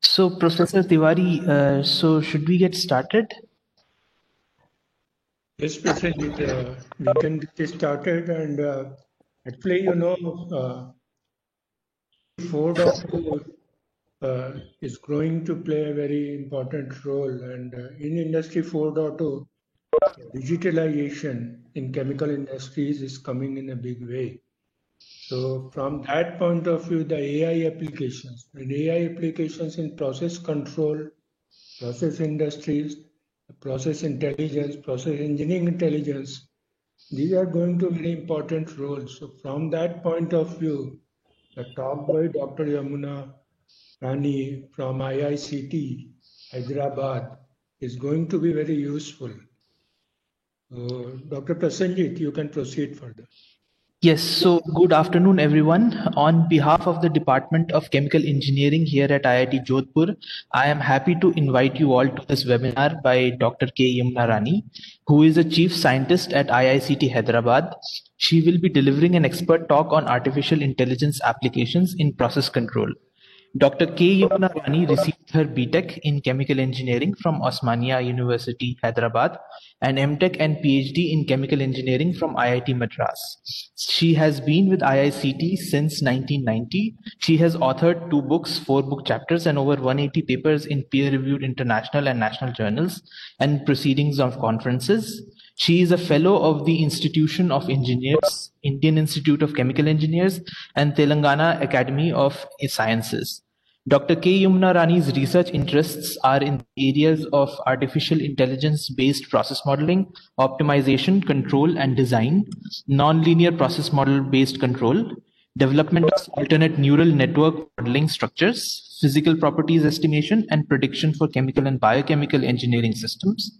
So, Professor Tiwari, so should we get started? Yes, President, we can get started. And actually, you know, 4.0 is going to play a very important role. And in Industry 4.0, digitalization in chemical industries is coming in a big way. So from that point of view, the AI applications and AI applications in process control, process industries, process intelligence, process engineering intelligence, these are going to very important roles. So from that point of view, the talk by Dr. Yamuna Rani from IICT Hyderabad is going to be very useful. Dr. Prasenjit, you can proceed further. Yes, so good afternoon, everyone. On behalf of the Department of Chemical Engineering here at IIT Jodhpur, I am happy to invite you all to this webinar by Dr. K. Yamuna Rani, who is a Chief Scientist at IICT Hyderabad. She will be delivering an expert talk on artificial intelligence applications in process control. Dr. K. Yamuna Rani received her BTech in Chemical Engineering from Osmania University, Hyderabad, and MTech and PhD in Chemical Engineering from IIT Madras. She has been with IICT since 1990. She has authored 2 books, 4 book chapters, and over 180 papers in peer-reviewed international and national journals and proceedings of conferences. She is a fellow of the Institution of Engineers, Indian Institute of Chemical Engineers, and Telangana Academy of Sciences. Dr. K. Yamuna Rani's research interests are in areas of artificial intelligence-based process modeling, optimization, control and design, nonlinear process model-based control, development of alternate neural network modeling structures, physical properties estimation and prediction for chemical and biochemical engineering systems,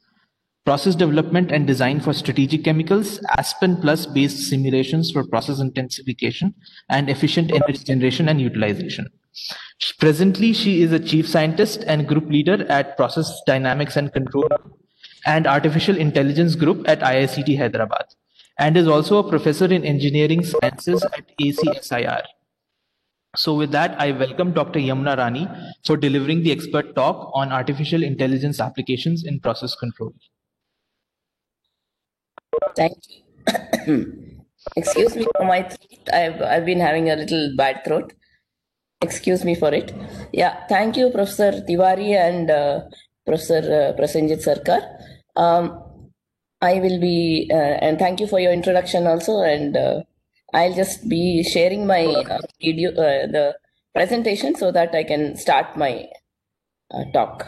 process development and design for strategic chemicals, Aspen Plus based simulations for process intensification and efficient energy generation and utilization. Presently, she is a chief scientist and group leader at Process Dynamics and Control and Artificial Intelligence Group at IICT Hyderabad, and is also a professor in engineering sciences at ACSIR. So with that, I welcome Dr. Yamuna Rani for delivering the expert talk on artificial intelligence applications in process control. Thank you. Excuse me for my throat. I've been having a little bad throat. Excuse me for it. Yeah, thank you, Professor Tiwari and Professor Prasenjit Sarkar. I will be, and thank you for your introduction also. And I'll just be sharing my video, the presentation, so that I can start my talk.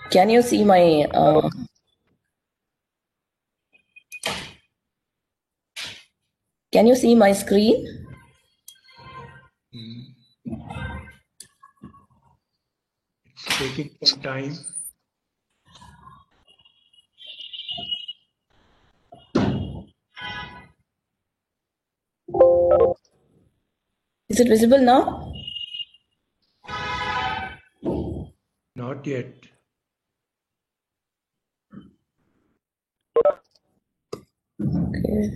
Can you see my can you see my screen? It's taking some time. Is it visible now? Not yet. Okay.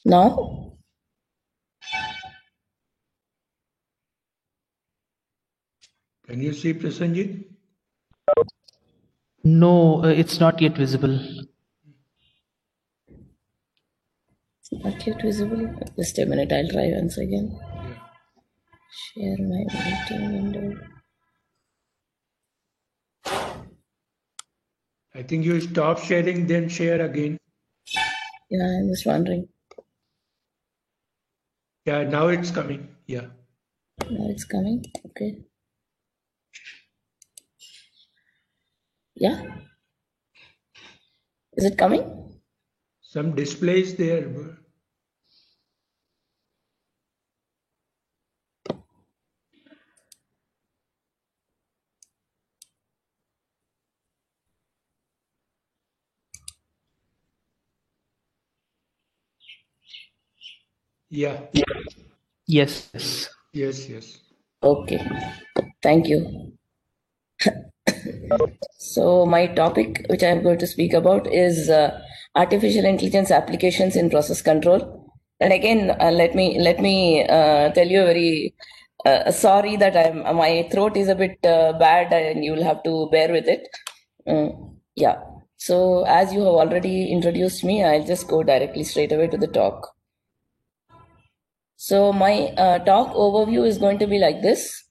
Now? Can you see Prasenjit? No, it's not yet visible. It's not yet visible. Just a minute, I'll try once again. Yeah. Share my meeting window. I think you stop sharing, then share again. Yeah, I'm just wondering. Yeah, now it's coming. Yeah. Now it's coming. Okay. Yeah. Is it coming? Some displays there. Yeah. Yes. Yes. Yes, yes. Okay. Thank you. So my topic, which I'm going to speak about, is artificial intelligence applications in process control. And again, let me tell you a very sorry that my throat is a bit bad, and you will have to bear with it. Yeah. So as you have already introduced me, I'll just go directly straight away to the talk. So my talk overview is going to be like this.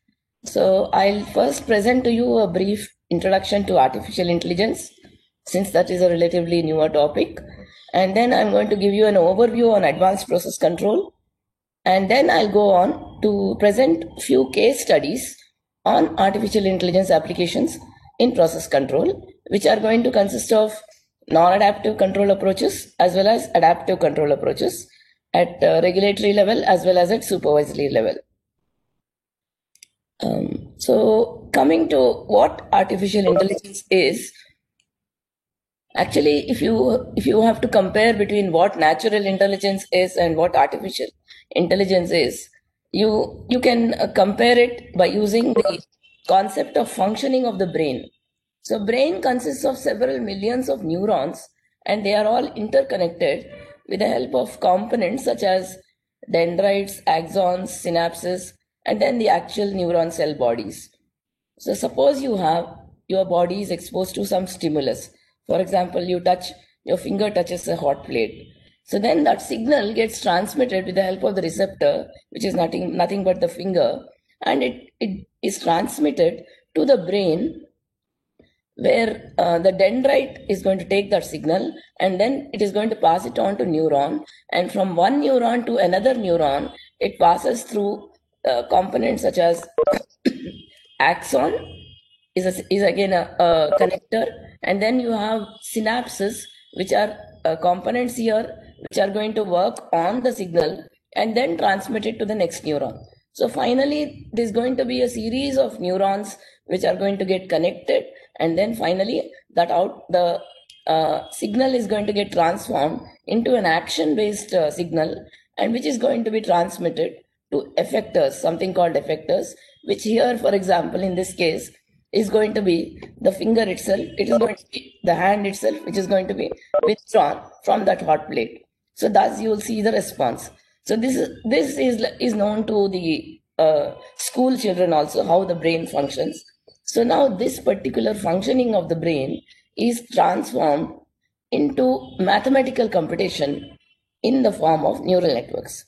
So I'll first present to you a brief introduction to artificial intelligence, since that is a relatively newer topic. And then I'm going to give you an overview on advanced process control. And then I'll go on to present few case studies on artificial intelligence applications in process control, which are going to consist of non-adaptive control approaches as well as adaptive control approaches at regulatory level as well as at supervisory level. So coming to what artificial intelligence is, actually, if you have to compare between what natural intelligence is and what artificial intelligence is, you can compare it by using the concept of functioning of the brain. So brain consists of several millions of neurons, and they are all interconnected with the help of components such as dendrites, axons, synapses, and then the actual neuron cell bodies. So suppose your body is exposed to some stimulus. For example, your finger touches a hot plate. So then that signal gets transmitted with the help of the receptor, which is nothing but the finger, and it is transmitted to the brain, where the dendrite is going to take that signal, and then it is going to pass it on to neuron, and from one neuron to another neuron, it passes through components such as axon is again a connector, and then you have synapses, which are components here which are going to work on the signal and then transmit it to the next neuron. So finally, there's going to be a series of neurons which are going to get connected, and then finally the signal is going to get transformed into an action-based signal, and which is going to be transmitted to effectors, something called effectors, which here, for example, in this case, is going to be the finger itself. It is going to be the hand itself, which is going to be withdrawn from that hot plate. So thus you will see the response. So this is known to the school children also, how the brain functions. So now this particular functioning of the brain is transformed into mathematical computation in the form of neural networks.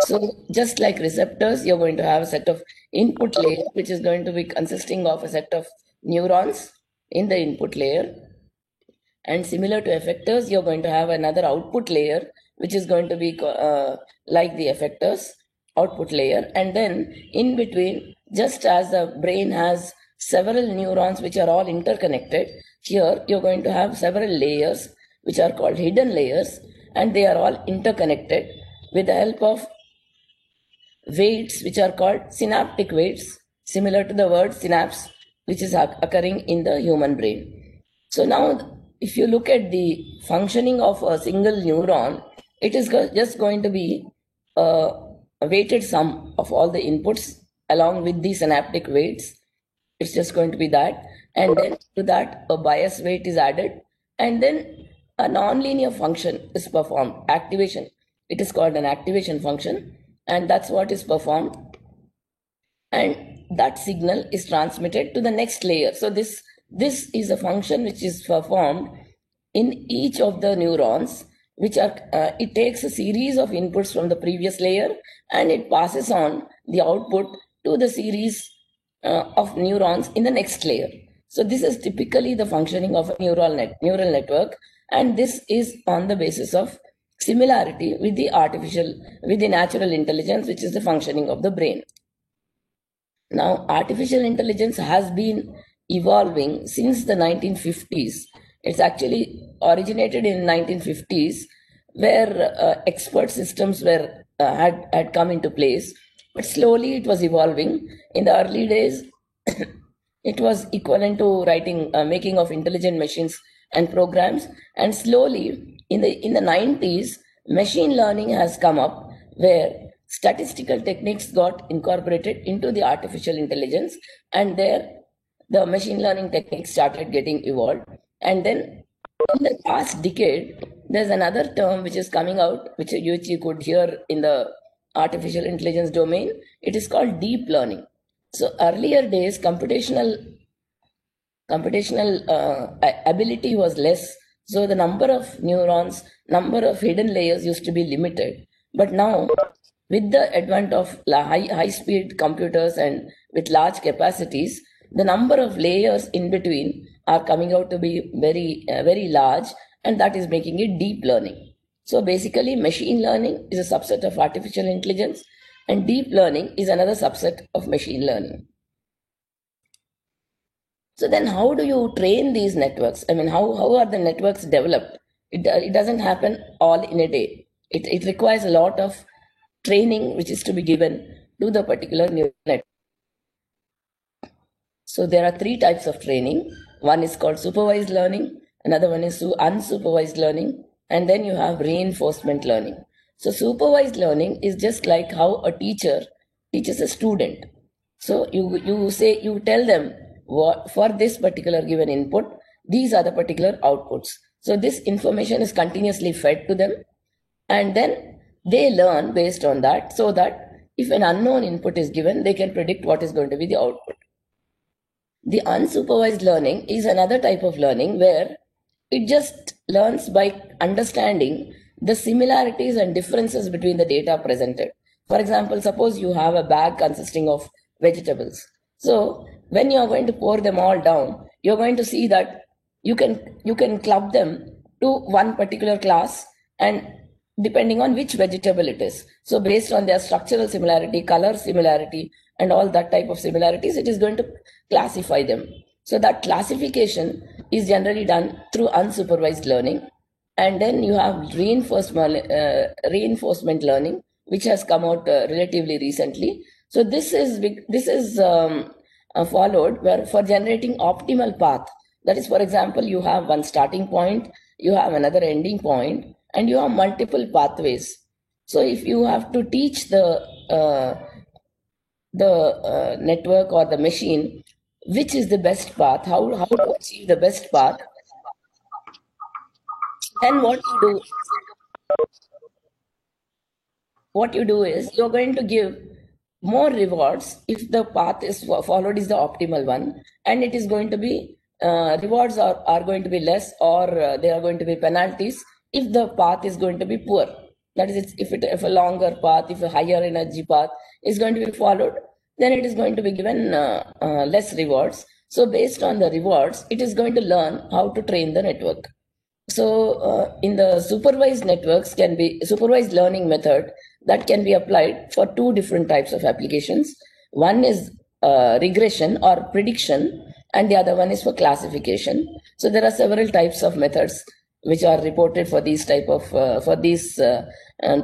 So just like receptors, you're going to have a set of input layer, which is going to be consisting of a set of neurons in the input layer. And similar to effectors, you're going to have another output layer, which is going to be like the effectors output layer. And then in between, just as the brain has several neurons which are all interconnected, here you're going to have several layers which are called hidden layers, and they are all interconnected with the help of weights which are called synaptic weights, similar to the word synapse, which is occurring in the human brain. So now, if you look at the functioning of a single neuron, it is just going to be a weighted sum of all the inputs along with the synaptic weights. It's just going to be that. And then to that, a bias weight is added. And then a nonlinear function is performed, activation. It is called an activation function. And that's what is performed. And that signal is transmitted to the next layer. So this is a function which is performed in each of the neurons, which are, it takes a series of inputs from the previous layer and it passes on the output to the series of neurons in the next layer. So this is typically the functioning of a neural network, and this is on the basis of similarity with the natural intelligence, which is the functioning of the brain. Now, artificial intelligence has been evolving since the 1950s. It's actually originated in 1950s, where expert systems were had come into place, but slowly it was evolving. In the early days, it was equivalent to making of intelligent machines and programs, and slowly in the 90s, machine learning has come up, where statistical techniques got incorporated into the artificial intelligence, and there the machine learning techniques started getting evolved. And then in the past decade, there's another term which is coming out, which you could hear in the artificial intelligence domain. It is called deep learning. So earlier days, computational ability was less. So the number of neurons, number of hidden layers used to be limited. But now, with the advent of high-speed computers and with large capacities, the number of layers in between are coming out to be very, very large, and that is making it deep learning. So basically, machine learning is a subset of artificial intelligence, and deep learning is another subset of machine learning. So then how do you train these networks? I mean, how are the networks developed? It doesn't happen all in a day. It requires a lot of training which is to be given to the particular neural network. So there are three types of training. One is called supervised learning, another one is unsupervised learning, and then you have reinforcement learning. So supervised learning is just like how a teacher teaches a student. So you tell them, for this particular given input, these are the particular outputs. So this information is continuously fed to them, and then they learn based on that, so that if an unknown input is given, they can predict what is going to be the output. The unsupervised learning is another type of learning where it just learns by understanding the similarities and differences between the data presented. For example, suppose you have a bag consisting of vegetables. So when you are going to pour them all down, you're going to see that you can club them to one particular class, and depending on which vegetable it is. So based on their structural similarity, color similarity, and all that type of similarities, it is going to classify them. So that classification is generally done through unsupervised learning. And then you have reinforcement learning, which has come out relatively recently. So this is followed where for generating optimal path. That is, for example, you have one starting point, you have another ending point, and you have multiple pathways. So if you have to teach the network or the machine which is the best path, how to achieve the best path, then what you do is you're going to give more rewards if the path is followed is the optimal one, and it is going to be rewards are going to be less, or there are going to be penalties if the path is going to be poor. That is, if a longer path, if a higher energy path is going to be followed, then it is going to be given less rewards. So based on the rewards, it is going to learn how to train the network. So in the supervised networks supervised learning method that can be applied for two different types of applications. One is regression or prediction, and the other one is for classification. So there are several types of methods which are reported for these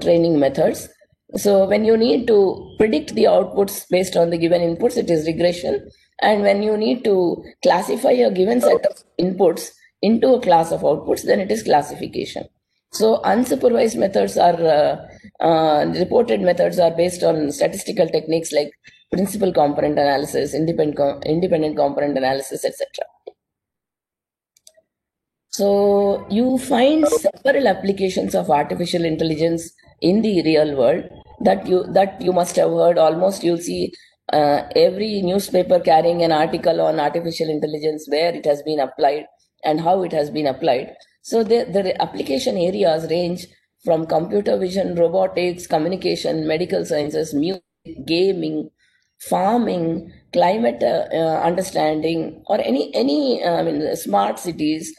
training methods. So when you need to predict the outputs based on the given inputs, it is regression. And when you need to classify a given set of inputs into a class of outputs, then it is classification. So unsupervised methods are reported methods are based on statistical techniques like principal component analysis, independent component analysis, etc. So you find several applications of artificial intelligence in the real world that you must have heard. Almost you'll see every newspaper carrying an article on artificial intelligence, where it has been applied and how it has been applied. So the application areas range from computer vision, robotics, communication, medical sciences, music, gaming, farming, climate understanding, or any smart cities.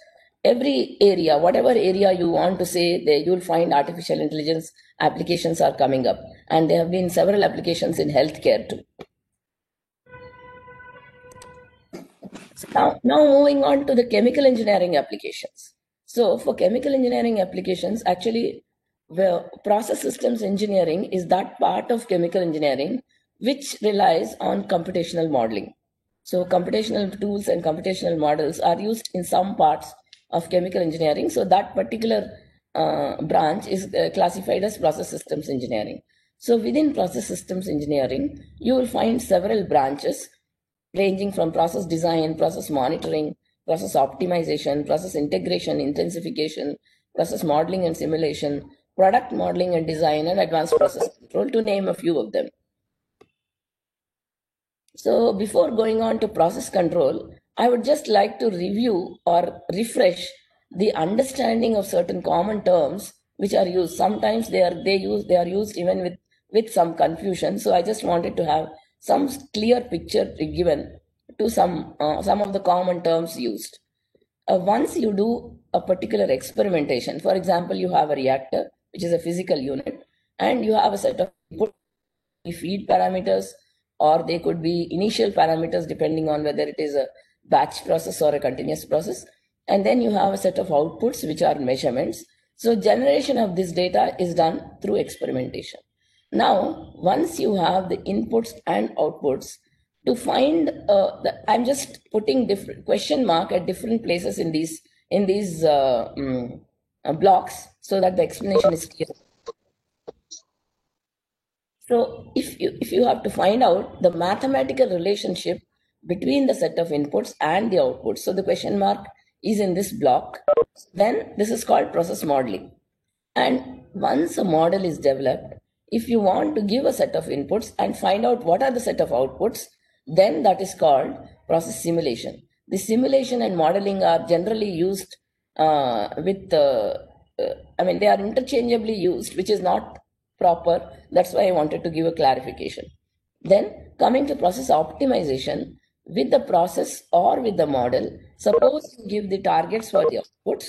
Every area, whatever area you want to say, there you'll find artificial intelligence applications are coming up, and there have been several applications in healthcare too. So now moving on to the chemical engineering applications. So for chemical engineering applications, actually, the process systems engineering is that part of chemical engineering which relies on computational modeling. So computational tools and computational models are used in some parts of chemical engineering. So that particular branch is classified as process systems engineering. So within process systems engineering, you will find several branches ranging from process design, process monitoring, process optimization, process integration, intensification, process modeling and simulation, product modeling and design, and advanced process control, to name a few of them. So before going on to process control, I would just like to review or refresh the understanding of certain common terms which are used. Sometimes they are used even with some confusion. So I just wanted to have some clear picture given to some of the common terms used. Once you do a particular experimentation, for example, you have a reactor, which is a physical unit, and you have a set of input feed parameters, or they could be initial parameters depending on whether it is a batch process or a continuous process. And then you have a set of outputs, which are measurements. So generation of this data is done through experimentation. Now, once you have the inputs and outputs, to find I'm just putting different question mark at different places in these blocks so that the explanation is clear. So if you have to find out the mathematical relationship between the set of inputs and the outputs, so the question mark is in this block, then this is called process modeling. And once a model is developed, if you want to give a set of inputs and find out what are the set of outputs, then that is called process simulation. The simulation and modeling are generally used they are interchangeably used, which is not proper. That's why I wanted to give a clarification. Then coming to process optimization, with the process or with the model, suppose you give the targets for the outputs,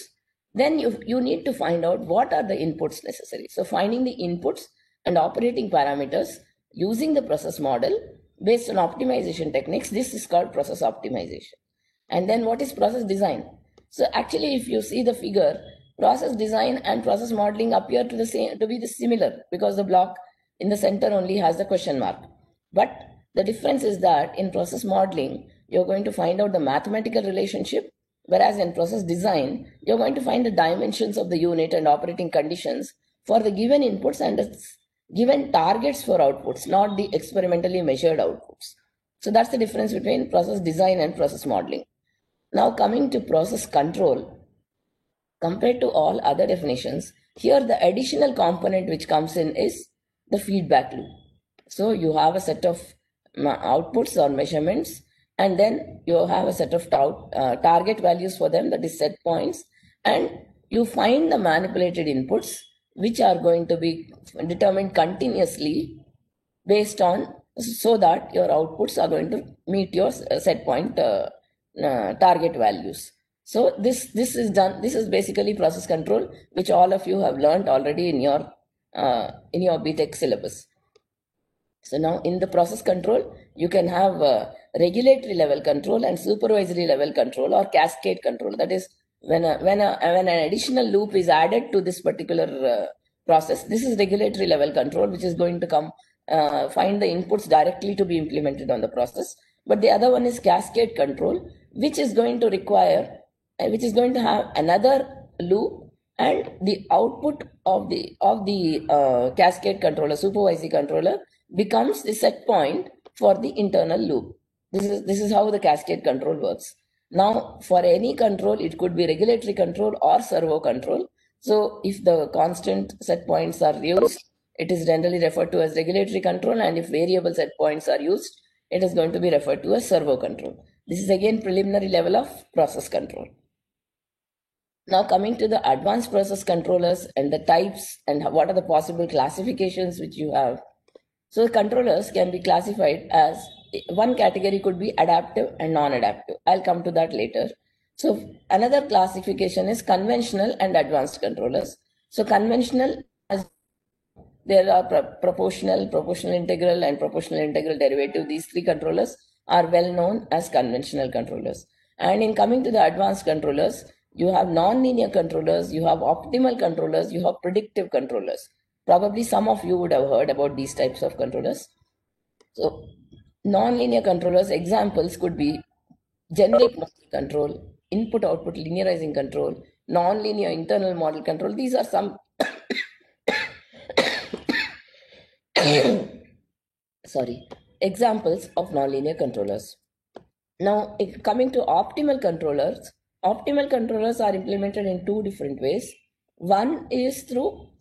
then you need to find out what are the inputs necessary. So finding the inputs and operating parameters using the process model based on optimization techniques, this is called process optimization. And then what is process design? So actually, if you see the figure, process design and process modeling appear to be similar, because the block in the center only has the question mark. But the difference is that in process modeling, you're going to find out the mathematical relationship, whereas in process design, you're going to find the dimensions of the unit and operating conditions for the given inputs and the given targets for outputs, not the experimentally measured outputs. So that's the difference between process design and process modeling. Now, coming to process control, compared to all other definitions, here the additional component which comes in is the feedback loop. So you have a set of outputs or measurements, and then you have a set of target values for them, that is set points, and you find the manipulated inputs which are going to be determined continuously based on, so that your outputs are going to meet your set point target values. So this is done. This is basically process control, which all of you have learned already in your BTech syllabus. So now in the process control, you can have regulatory level control and supervisory level control, or cascade control. That is, when an additional loop is added to this particular process, this is regulatory level control, which is going to come find the inputs directly to be implemented on the process. But the other one is cascade control, which is going to require, which is going to have another loop, and the output of the cascade controller, supervisory controller, becomes the set point for the internal loop. This is how the cascade control works. Now, for any control, it could be regulatory control or servo control. So if the constant set points are used, it is generally referred to as regulatory control, and if variable set points are used, it is going to be referred to as servo control. This is again preliminary level of process control. Now, coming to the advanced process controllers and the types and what are the possible classifications which you have. So the controllers can be classified as, one category could be adaptive and non-adaptive. I'll come to that later. So another classification is conventional and advanced controllers. So conventional, as there are proportional integral, and proportional integral derivative. These three controllers are well known as conventional controllers. And in coming to the advanced controllers, you have non-linear controllers, you have optimal controllers, you have predictive controllers. Probably some of you would have heard about these types of controllers. So non-linear controllers, examples could be generic model control, input-output linearizing control, non-linear internal model control. These are some examples of nonlinear controllers. Now, coming to optimal controllers are implemented in two different ways. One is through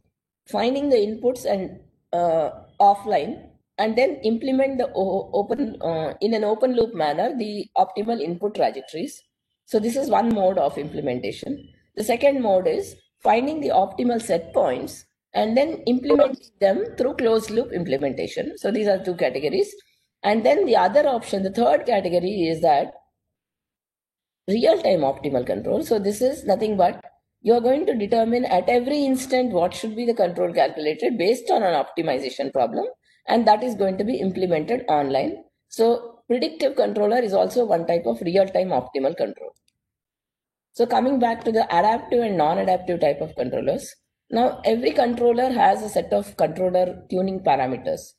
finding the inputs and offline, and then implement the in an open loop manner the optimal input trajectories. So this is one mode of implementation. The second mode is finding the optimal set points and then implementing them through closed loop implementation. So these are two categories. And then the other option, the third category, is that real-time optimal control. So this is nothing but you're going to determine at every instant what should be the control calculated based on an optimization problem, and that is going to be implemented online. So predictive controller is also one type of real-time optimal control. So coming back to the adaptive and non-adaptive type of controllers. Now, every controller has a set of controller tuning parameters.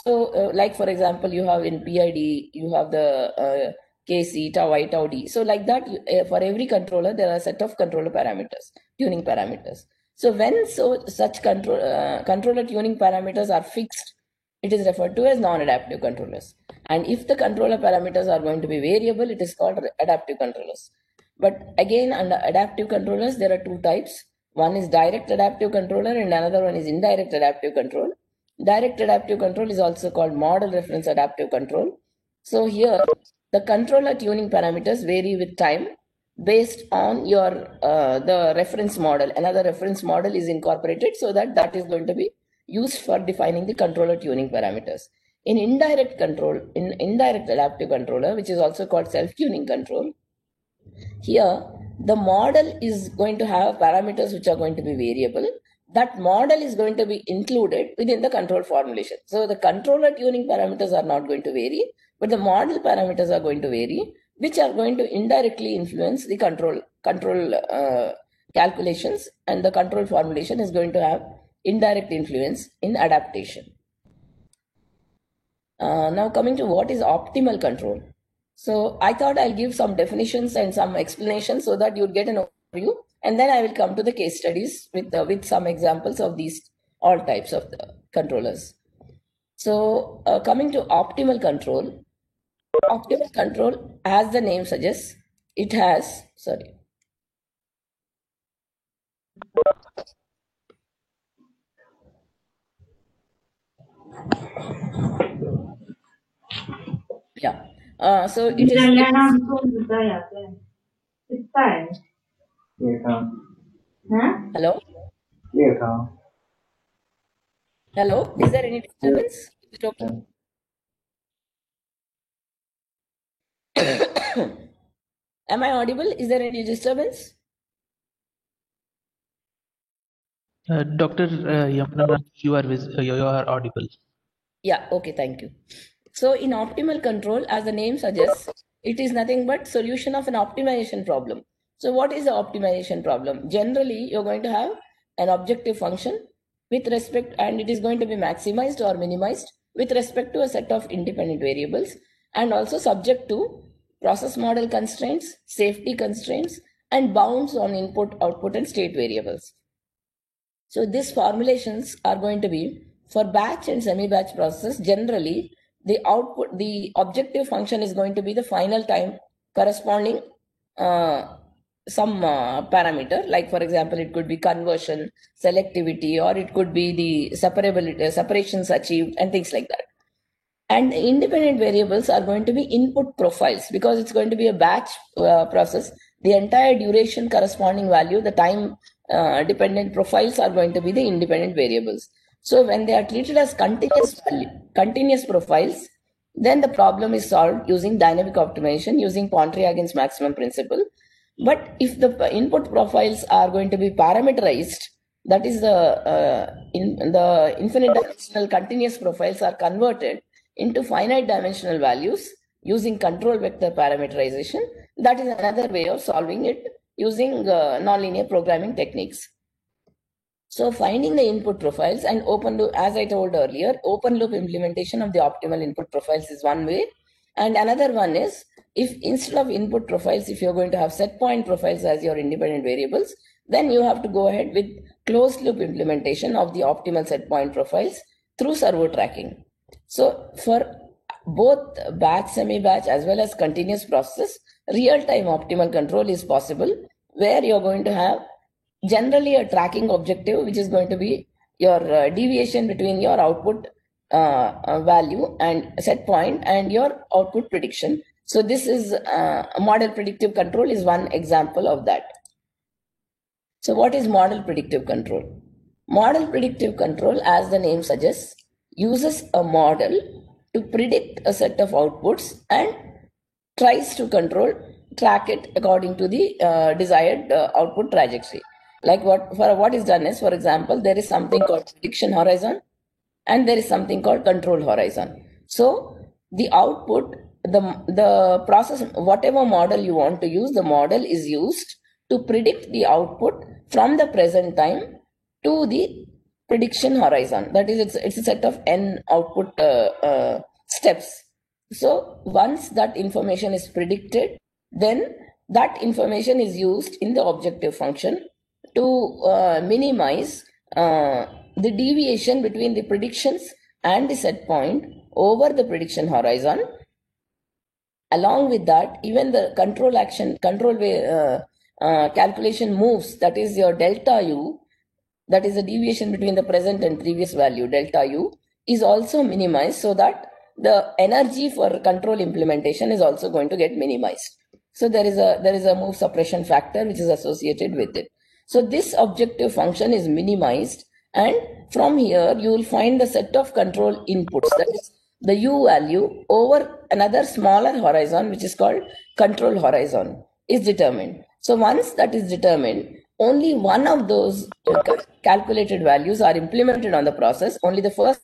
So like, for example, you have in PID, you have the KC, tau I, tau D. So like that, for every controller, there are a set of controller parameters, tuning parameters. So when such controller tuning parameters are fixed, it is referred to as non-adaptive controllers. And if the controller parameters are going to be variable, it is called adaptive controllers. But again, under adaptive controllers, there are two types. One is direct adaptive controller and another one is indirect adaptive control. Direct adaptive control is also called model reference adaptive control. So here, the controller tuning parameters vary with time based on your the reference model. Another reference model is incorporated so that is going to be used for defining the controller tuning parameters. In indirect adaptive controller, which is also called self-tuning control, here the model is going to have parameters which are going to be variable. That model is going to be included within the control formulation. So the controller tuning parameters are not going to vary, but the model parameters are going to vary, which are going to indirectly influence the control calculations and the control formulation is going to have indirect influence in adaptation. Now coming to what is optimal control. So I thought I'll give some definitions and some explanations so that you'll get an overview, and then I will come to the case studies with some examples of these all types of the controllers. So coming to optimal control, as the name suggests, it has, sorry. Yeah. So it is. Hello? Hello? Is there any disturbance? Is it okay? Am I audible? Is there any disturbance? Dr. Yamuna, you are audible. Yeah, okay, thank you. So in optimal control, as the name suggests, it is nothing but solution of an optimization problem. So what is the optimization problem? Generally, you're going to have an objective function with respect, and it is going to be maximized or minimized with respect to a set of independent variables, and also subject to process model constraints, safety constraints, and bounds on input, output, and state variables. So these formulations are going to be for batch and semi-batch processes. Generally, the objective function is going to be the final time corresponding some parameter. Like for example, it could be conversion, selectivity, or it could be the separability, separations achieved, and things like that. And the independent variables are going to be input profiles, because it's going to be a batch process. The entire duration corresponding value, the time dependent profiles are going to be the independent variables. So when they are treated as continuous profiles, then the problem is solved using dynamic optimization, using Pontryagin maximum principle. But if the input profiles are going to be parameterized, that is the infinite dimensional continuous profiles are converted into finite dimensional values using control vector parameterization. That is another way of solving it using nonlinear programming techniques. So finding the input profiles and open loop, as I told earlier, open loop implementation of the optimal input profiles is one way. And another one is, if instead of input profiles, if you're going to have set point profiles as your independent variables, then you have to go ahead with closed loop implementation of the optimal set point profiles through servo tracking. So for both batch, semi-batch, as well as continuous processes, real-time optimal control is possible, where you're going to have generally a tracking objective, which is going to be your deviation between your output value and set point and your output prediction. So this is model predictive control is one example of that. So what is model predictive control? Model predictive control, as the name suggests, uses a model to predict a set of outputs and tries to track it according to the desired output trajectory. Like what is done is, for example, there is something called prediction horizon and there is something called control horizon. So the output, the process, whatever model you want to use, the model is used to predict the output from the present time to the prediction horizon. That is, it's a set of n output steps. So once that information is predicted, then that information is used in the objective function to minimize the deviation between the predictions and the set point over the prediction horizon. Along with that, even the calculation moves, that is your delta u, that is the deviation between the present and previous value, delta u, is also minimized, so that the energy for control implementation is also going to get minimized. So there is a move suppression factor which is associated with it. So this objective function is minimized, and from here you will find the set of control inputs, that is the u value over another smaller horizon, which is called control horizon, is determined. So once that is determined, only one of those calculated values are implemented on the process, only the first,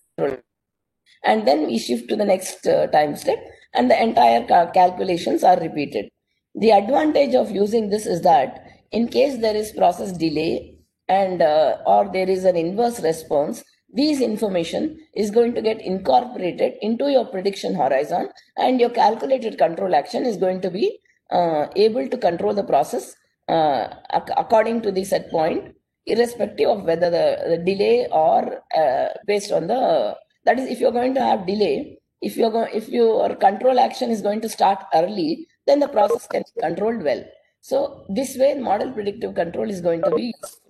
and then we shift to the next time step, and the entire calculations are repeated. The advantage of using this is that in case there is process delay and or there is an inverse response, these information is going to get incorporated into your prediction horizon, and your calculated control action is going to be able to control the process according to the set point, irrespective of whether the delay or based on the, that is, if you're going to have delay, if your control action is going to start early, then the process can be controlled well. So this way model predictive control is going to be used.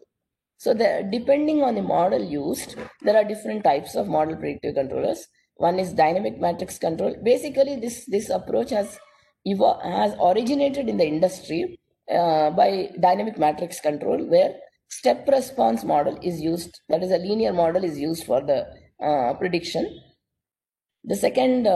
So depending on the model used, there are different types of model predictive controllers. One is dynamic matrix control. Basically, this approach has originated in the industry by dynamic matrix control, where step response model is used. That is, a linear model is used for the prediction. The second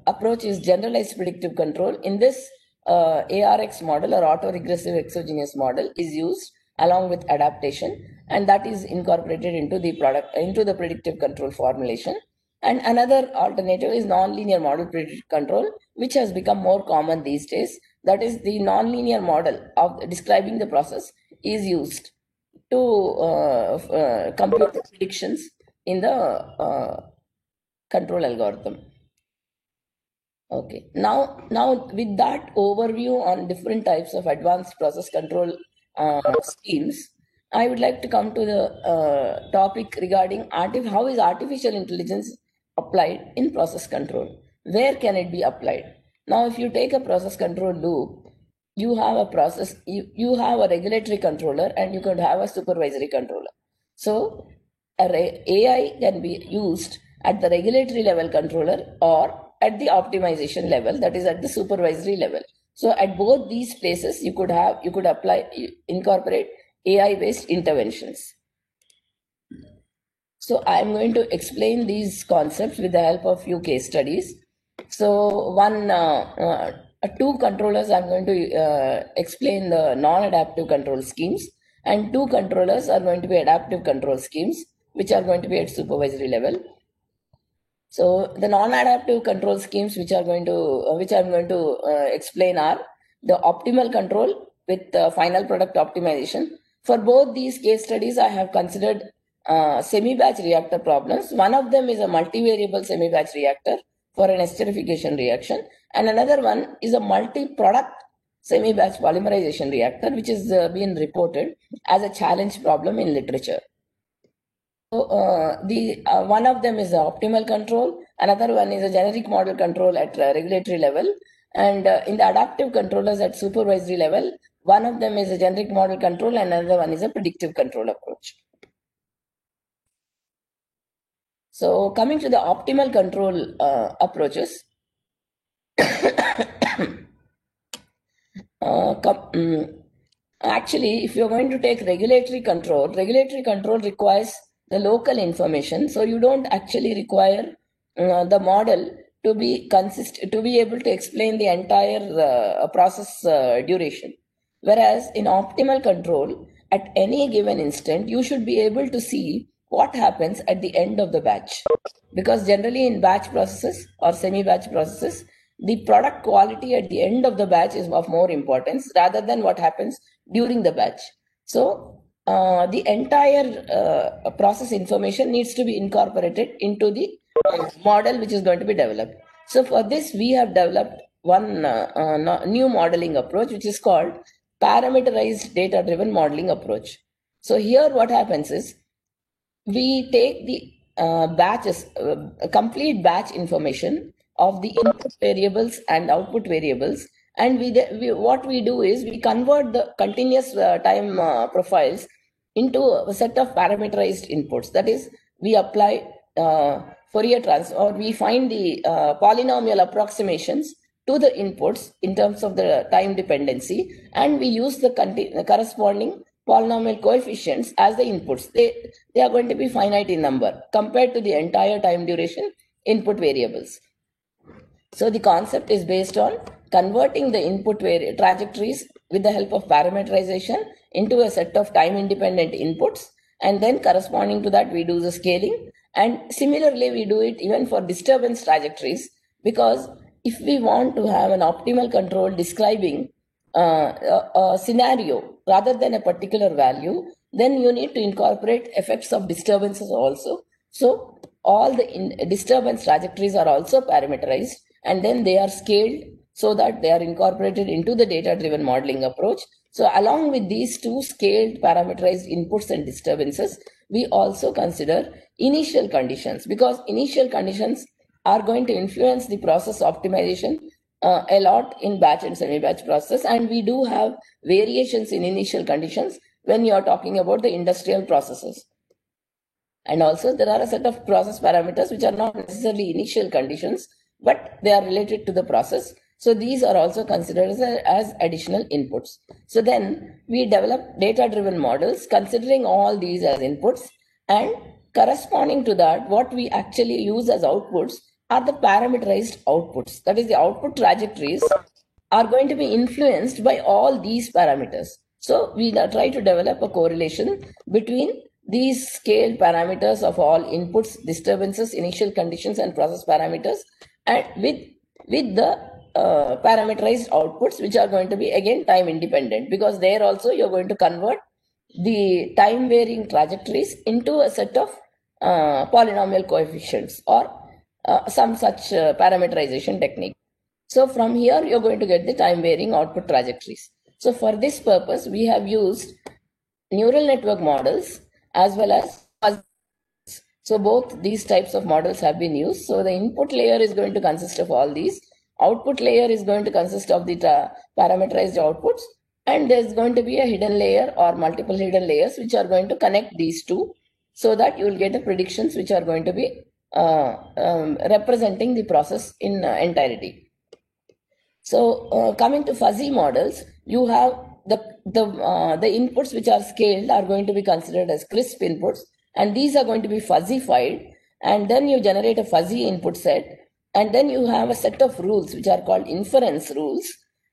approach is generalized predictive control. In this, ARX model or autoregressive exogenous model is used along with adaptation, and that is incorporated into the predictive control formulation. And another alternative is nonlinear model predictive control, which has become more common these days. That is, the nonlinear model of describing the process is used to compute the predictions in the control algorithm. Okay, now with that overview on different types of advanced process control schemes, I would like to come to the topic regarding how is artificial intelligence applied in process control. Where can it be applied? Now, if you take a process control loop, you have a process, you have a regulatory controller, and you could have a supervisory controller. So AI can be used at the regulatory level controller or at the optimization level, that is at the supervisory level. So at both these places, you could incorporate AI-based interventions. So I'm going to explain these concepts with the help of few case studies. So two controllers, I'm going to explain the non-adaptive control schemes, and two controllers are going to be adaptive control schemes, which are going to be at supervisory level. So the non-adaptive control schemes which I'm going to explain are the optimal control with final product optimization. For both these case studies, I have considered semi-batch reactor problems. One of them is a multivariable semi-batch reactor for an esterification reaction, and another one is a multi-product semi-batch polymerization reactor, which is being reported as a challenge problem in literature. So one of them is the optimal control, another one is a generic model control at regulatory level, and in the adaptive controllers at supervisory level, one of them is a generic model control and another one is a predictive control approach. So coming to the optimal control approaches, actually, if you're going to take regulatory control requires the local information. So you don't actually require the model to be able to explain the entire process duration. Whereas in optimal control, at any given instant, you should be able to see what happens at the end of the batch. Because generally in batch processes or semi-batch processes, the product quality at the end of the batch is of more importance rather than what happens during the batch. So the entire process information needs to be incorporated into the model which is going to be developed. So for this, we have developed one new modeling approach, which is called parameterized data-driven modeling approach. So here what happens is, we take the batches, complete batch information of the input variables and output variables, and what we do is we convert the continuous time profiles into a set of parameterized inputs. That is, we apply Fourier transform, or we find the polynomial approximations to the inputs in terms of the time dependency, and we use the corresponding polynomial coefficients as the inputs. They are going to be finite in number compared to the entire time duration input variables. So the concept is based on converting the input trajectories with the help of parameterization into a set of time independent inputs, and then corresponding to that we do the scaling. And similarly we do it even for disturbance trajectories, because if we want to have an optimal control describing a scenario rather than a particular value, then you need to incorporate effects of disturbances also. So all the disturbance trajectories are also parameterized, and then they are scaled so that they are incorporated into the data-driven modeling approach. So along with these two scaled parameterized inputs and disturbances, we also consider initial conditions, because initial conditions are going to influence the process optimization a lot in batch and semi-batch process, and we do have variations in initial conditions when you are talking about the industrial processes. And also there are a set of process parameters which are not necessarily initial conditions, but they are related to the process. So these are also considered as additional inputs. So then we develop data-driven models considering all these as inputs, and corresponding to that, what we actually use as outputs are the parameterized outputs. That is, the output trajectories are going to be influenced by all these parameters. So we try to develop a correlation between these scaled parameters of all inputs, disturbances, initial conditions, and process parameters, and with the parameterized outputs, which are going to be again time independent, because there also you're going to convert the time varying trajectories into a set of polynomial coefficients or some such parameterization technique. So from here, you're going to get the time varying output trajectories. So for this purpose, we have used neural network models as well as fuzzy. So both these types of models have been used. So the input layer is going to consist of all these. Output layer is going to consist of the parameterized outputs. And there's going to be a hidden layer or multiple hidden layers which are going to connect these two, so that you will get the predictions which are going to be representing the process in entirety. So coming to fuzzy models, you have the inputs which are scaled are going to be considered as crisp inputs, and these are going to be fuzzified, and then you generate a fuzzy input set, and then you have a set of rules which are called inference rules,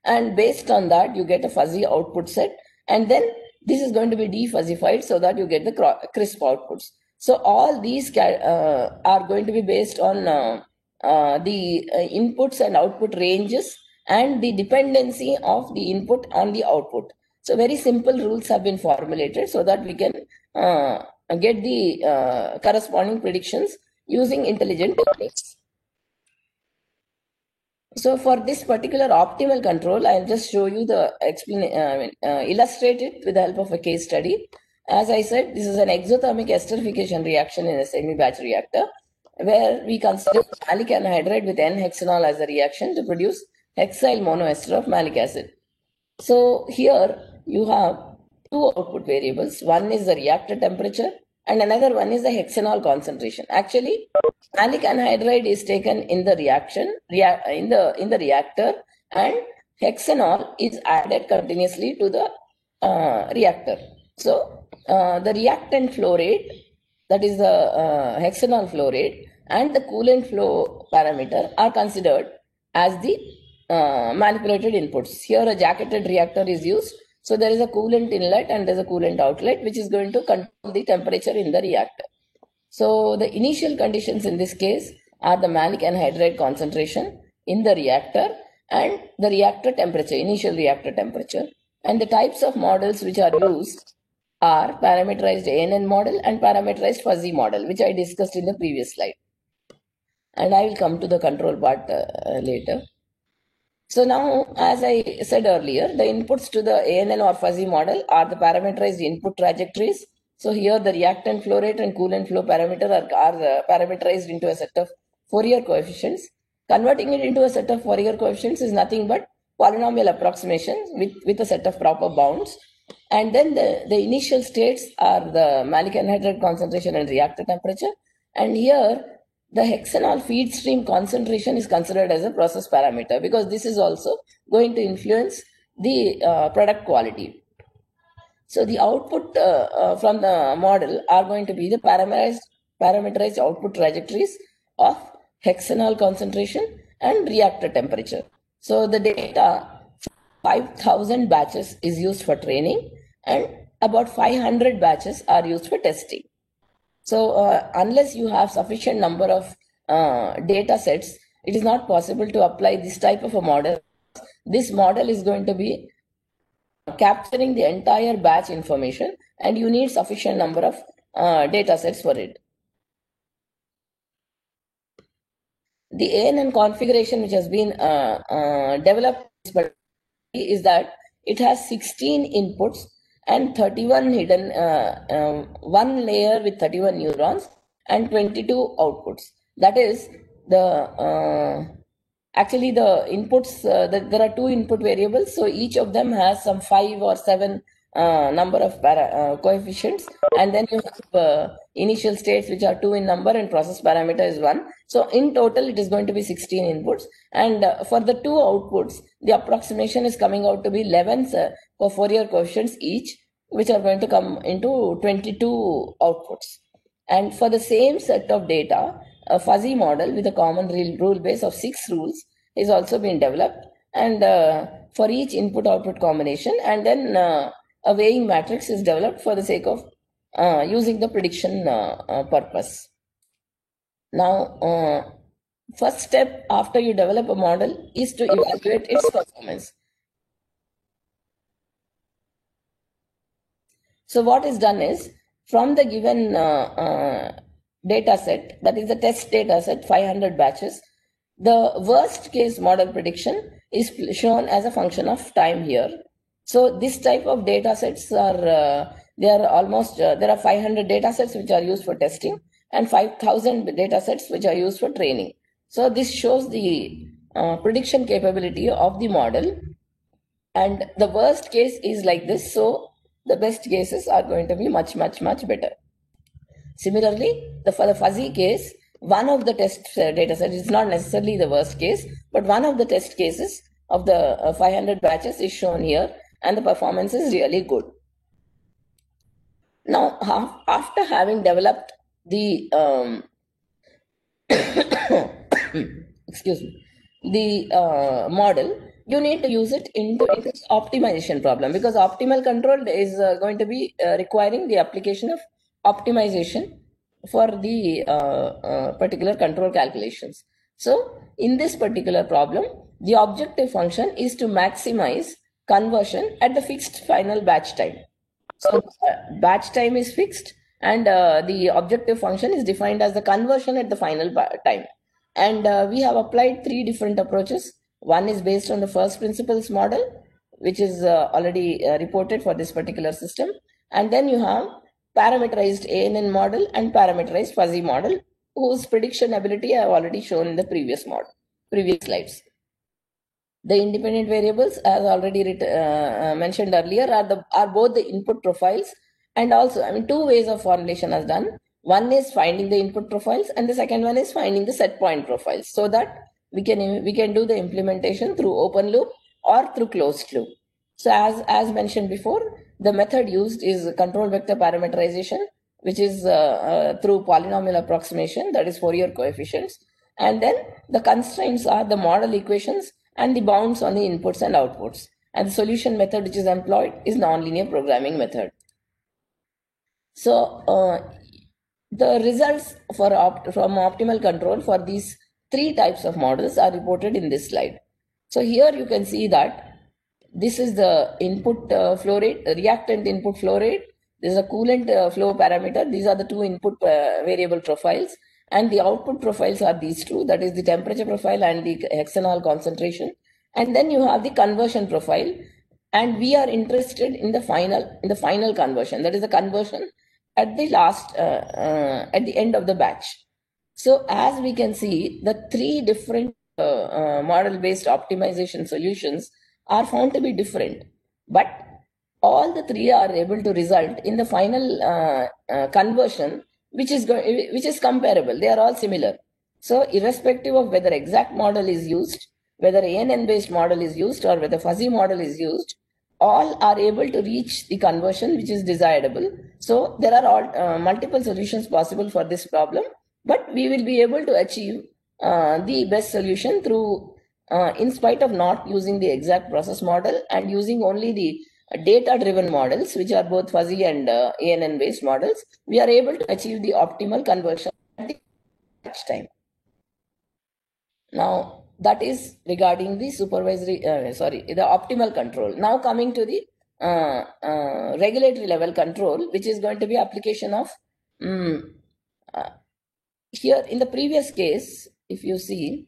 and based on that you get a fuzzy output set, and then this is going to be defuzzified so that you get the crisp outputs. So all these are going to be based on the inputs and output ranges and the dependency of the input on the output. So very simple rules have been formulated so that we can get the corresponding predictions using intelligent techniques. So for this particular optimal control, I'll just show you the illustrate it with the help of a case study. As I said, this is an exothermic esterification reaction in a semi-batch reactor, where we consider malic anhydride with N-hexanol as a reaction to produce hexyl monoester of malic acid. So here you have two output variables. One is the reactor temperature and another one is the hexanol concentration. Actually, malic anhydride is taken in the reaction in the reactor, and hexanol is added continuously to the reactor. So the reactant flow rate, that is the hexanol flow rate, and the coolant flow parameter are considered as the manipulated inputs. Here a jacketed reactor is used. So there is a coolant inlet and there is a coolant outlet which is going to control the temperature in the reactor. So the initial conditions in this case are the malic anhydride concentration in the reactor and the reactor temperature, initial reactor temperature. And the types of models which are used are parameterized ANN model and parameterized fuzzy model, which I discussed in the previous slide. And I will come to the control part later. So now, as I said earlier, the inputs to the ANN or fuzzy model are the parameterized input trajectories. So here the reactant flow rate and coolant flow parameter are parameterized into a set of Fourier coefficients. Converting it into a set of Fourier coefficients is nothing but polynomial approximations with a set of proper bounds. And then the initial states are the malic anhydride concentration and reactor temperature. And here the hexanol feed stream concentration is considered as a process parameter, because this is also going to influence the product quality. So the output from the model are going to be the parameterized output trajectories of hexanol concentration and reactor temperature. So the data, 5,000 batches is used for training and about 500 batches are used for testing. So unless you have sufficient number of data sets, it is not possible to apply this type of a model. This model is going to be capturing the entire batch information, and you need sufficient number of data sets for it. The ANN configuration which has been developed is that it has 16 inputs and 31 hidden, one layer with 31 neurons and 22 outputs. That is actually the inputs, there are two input variables, so each of them has some 5 or 7 number of coefficients, and then you have initial states which are 2 in number and process parameter is 1. So in total it is going to be 16 inputs, and for the two outputs the approximation is coming out to be 11 for Fourier coefficients each, which are going to come into 22 outputs. And for the same set of data, a fuzzy model with a common rule base of 6 rules is also being developed, and for each input-output combination, and then a weighing matrix is developed for the sake of using the prediction purpose. Now, first step after you develop a model is to evaluate its performance. So what is done is, from the given data set, that is the test data set, 500 batches, the worst case model prediction is shown as a function of time here. So this type of data sets are, there are 500 data sets which are used for testing and 5,000 data sets which are used for training. So this shows the prediction capability of the model, and the worst case is like this, so the best cases are going to be much better. Similarly, for the fuzzy case, one of the test data sets is not necessarily the worst case, but one of the test cases of the 500 batches is shown here, and the performance is really good. Now, after having developed the excuse me, the model, you need to use it into this optimization problem, because optimal control is going to be requiring the application of optimization for the particular control calculations. So in this particular problem, the objective function is to maximize conversion at the fixed final batch time. So batch time is fixed, and the objective function is defined as the conversion at the final time. And we have applied 3 different approaches. One is based on the first principles model, which is already reported for this particular system. And then you have parameterized ANN model and parameterized fuzzy model, whose prediction ability I have already shown in the previous slides. The independent variables, as already mentioned earlier, are both the input profiles, and also, 2 ways of formulation are done. One is finding the input profiles, and the second one is finding the set point profiles, so that we can do the implementation through open loop or through closed loop. So as mentioned before, the method used is control vector parameterization, which is through polynomial approximation, that is Fourier coefficients, and then the constraints are the model equations and the bounds on the inputs and outputs, and the solution method which is employed is nonlinear programming method. So the results from optimal control for these 3 types of models are reported in this slide. So here you can see that this is the input flow rate, reactant input flow rate. This is a coolant flow parameter. These are the 2 input variable profiles, and the output profiles are these 2, that is the temperature profile and the hexanol concentration. And then you have the conversion profile, and we are interested in the final conversion, that is the conversion at the last at the end of the batch. So as we can see, the 3 different model based optimization solutions are found to be different, but all the 3 are able to result in the final conversion which is comparable. They are all similar. So irrespective of whether exact model is used, whether ANN based model is used, or whether fuzzy model is used, all are able to reach the conversion which is desirable. So there are all multiple solutions possible for this problem, but we will be able to achieve the best solution through in spite of not using the exact process model and using only the data driven models, which are both fuzzy and ANN based models, we are able to achieve the optimal conversion at the batch time. Now that is regarding the the optimal control. Now coming to the regulatory level control, which is going to be application of here in the previous case, if you see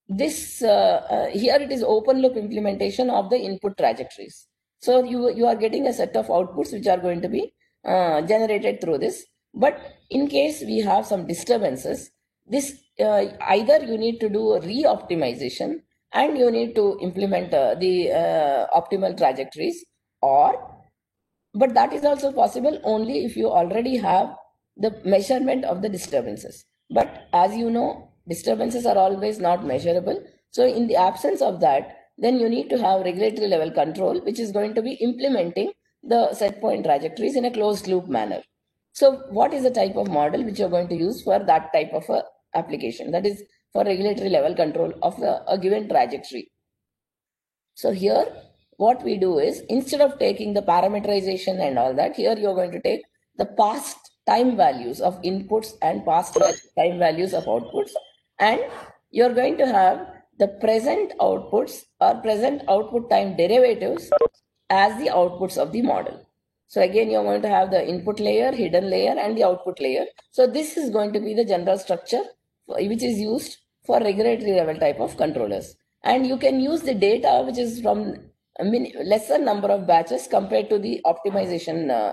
this here it is open loop implementation of the input trajectories. So you are getting a set of outputs which are going to be generated through this. But in case we have some disturbances, this either you need to do a re-optimization and you need to implement the optimal trajectories, but that is also possible only if you already have the measurement of the disturbances. But as you know, disturbances are always not measurable. So in the absence of that, then you need to have regulatory level control, which is going to be implementing the set point trajectories in a closed loop manner. So what is the type of model which you're going to use for that type of a application? That is for regulatory level control of a given trajectory. So here what we do is, instead of taking the parameterization and all that, here you're going to take the past time values of inputs and past time values of outputs, and you're going to have the present outputs or present output time derivatives as the outputs of the model. So again, you're going to have the input layer, hidden layer, and the output layer. So this is going to be the general structure which is used for regulatory level type of controllers. And you can use the data which is from lesser number of batches compared to the optimization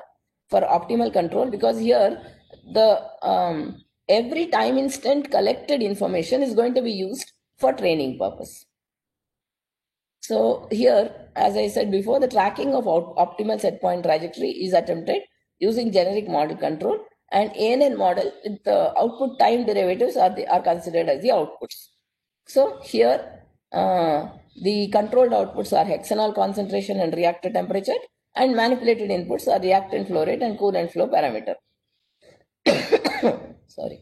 for optimal control, because here the every time instant collected information is going to be used for training purpose. So here, as I said before, the tracking of optimal set point trajectory is attempted using generic model control, and ANN model, the output time derivatives are considered as the outputs. So here the controlled outputs are hexanol concentration and reactor temperature, and manipulated inputs are reactant flow rate and coolant flow parameter. Sorry.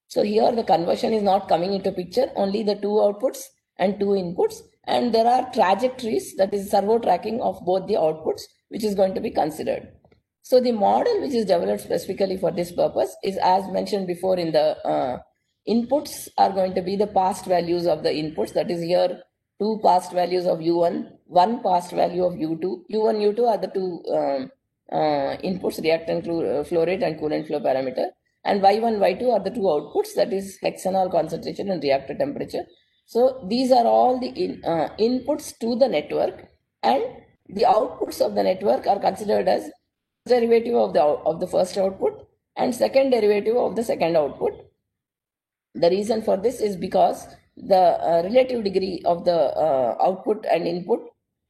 So here the conversion is not coming into picture, only the two outputs and two inputs, and there are trajectories, that is servo tracking of both the outputs, which is going to be considered. So the model which is developed specifically for this purpose is, as mentioned before, in the inputs are going to be the past values of the inputs, that is here two past values of U1, one past value of U2. U1, U2 are the two inputs, reactant flow rate and coolant flow parameter, and Y1, Y2 are the two outputs, that is hexanol concentration and reactor temperature. So these are all the inputs to the network, and the outputs of the network are considered as derivative of the first output and second derivative of the second output. The reason for this is because the relative degree of the output and input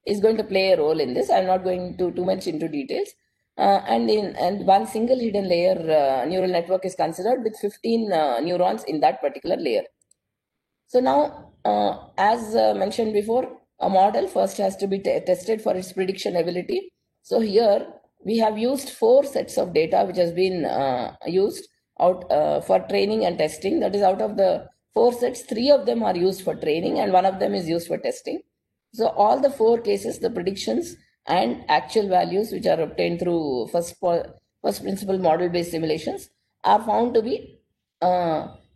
is going to play a role in this. I'm not going to too much into details. And one single hidden layer neural network is considered with 15 neurons in that particular layer. So now, as mentioned before, a model first has to be tested for its prediction ability. So here we have used 4 sets of data which has been used out for training and testing. That is, out of the 4 sets, 3 of them are used for training and 1 of them is used for testing. So all the 4 cases, the predictions and actual values which are obtained through first principle model based simulations are found to be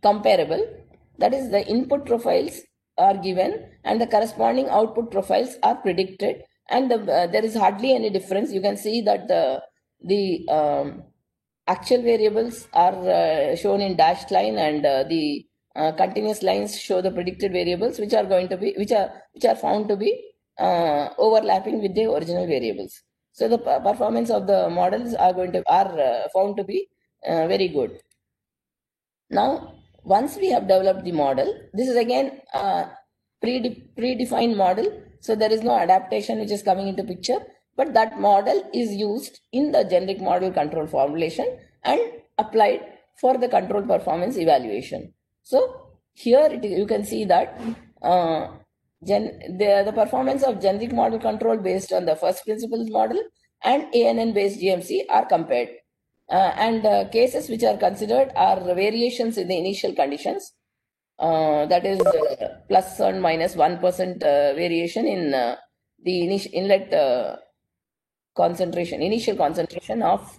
comparable. That is, the input profiles are given and the corresponding output profiles are predicted, and there is hardly any difference. You can see that the actual variables are shown in dashed line, and the continuous lines show the predicted variables, which are going to be which are found to be overlapping with the original variables. So the performance of the models are found to be very good. Now, once we have developed the model, this is again a predefined model, so there is no adaptation which is coming into picture, but that model is used in the generic model control formulation and applied for the control performance evaluation. So here you can see that the performance of generic model control based on the first principles model and ANN based GMC are compared. And cases which are considered are variations in the initial conditions, that is plus or minus 1% variation in the inlet concentration, initial concentration of